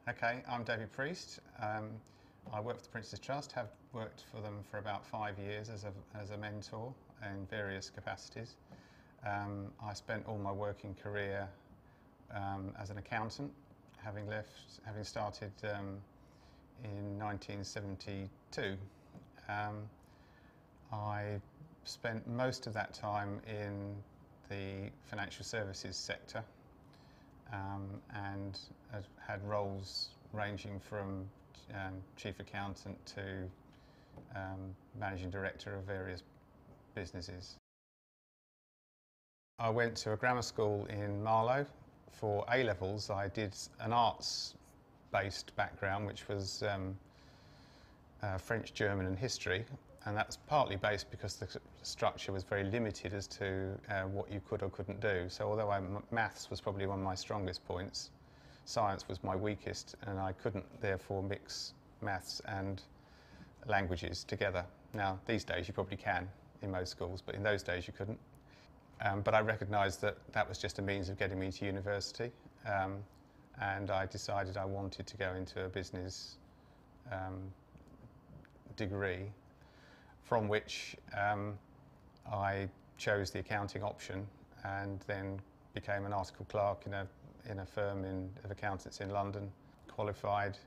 Okay, I'm David Priest. I work for the Prince's Trust, have worked for them for about 5 years as a mentor in various capacities. I spent all my working career as an accountant, having started in 1972. I spent most of that time in the financial services sector, and had roles ranging from chief accountant to managing director of various businesses. I went to a grammar school in Marlow. For A-levels I did an arts-based background, which was French, German and history, and that's partly based because the structure was very limited as to what you could or couldn't do. So although maths was probably one of my strongest points, science was my weakest, and I couldn't therefore mix maths and languages together. Now these days you probably can in most schools, but in those days you couldn't. But I recognised that that was just a means of getting me to university, and I decided I wanted to go into a business degree, from which I chose the accounting option and then became an article clerk in a firm of accountants in London, qualified,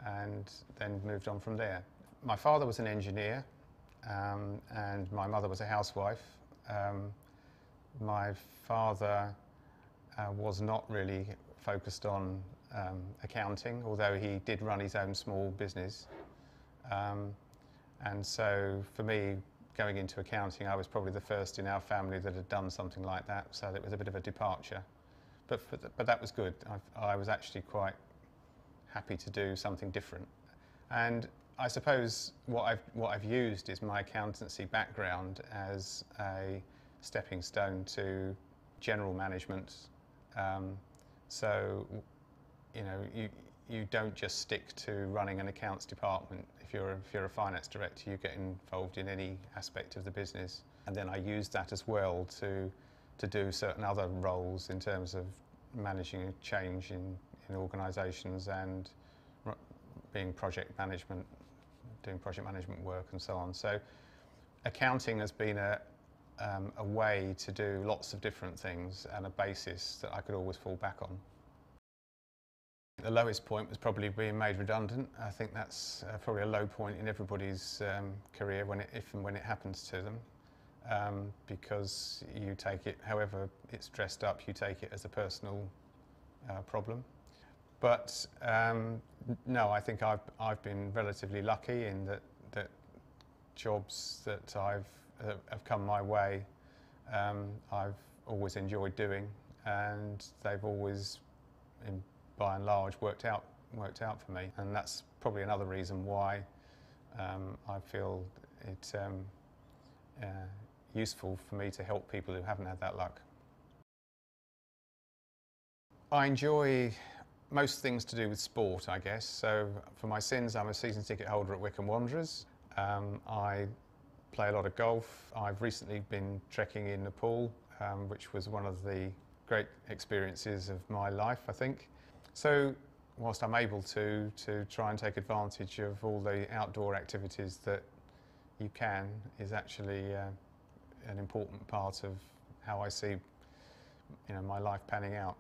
and then moved on from there. My father was an engineer, and my mother was a housewife. My father was not really focused on accounting, although he did run his own small business. And so for me, going into accounting, I was probably the first in our family that had done something like that, so it was a bit of a departure. But that was good. I was actually quite happy to do something different. And I suppose what I've used is my accountancy background as a stepping stone to general management. So, you know, you don't just stick to running an accounts department. If you're a finance director, you get involved in any aspect of the business. And then I use that as well to do certain other roles in terms of managing a change in organisations and being project management, doing project management work and so on. So accounting has been a way to do lots of different things and a basis that I could always fall back on. The lowest point was probably being made redundant. I think that's probably a low point in everybody's career if and when it happens to them, because you take it, however it's dressed up, you take it as a personal problem. But no, I think I've been relatively lucky in that jobs that have come my way, I've always enjoyed doing, and they've always, by and large, worked out for me. And that's probably another reason why I feel it useful for me to help people who haven't had that luck. I enjoy most things to do with sport, I guess. So for my sins, I'm a season ticket holder at Wycombe Wanderers. I play a lot of golf. I've recently been trekking in Nepal, which was one of the great experiences of my life, I think. So whilst I'm able to try and take advantage of all the outdoor activities that you can, is actually an important part of how I see my life panning out.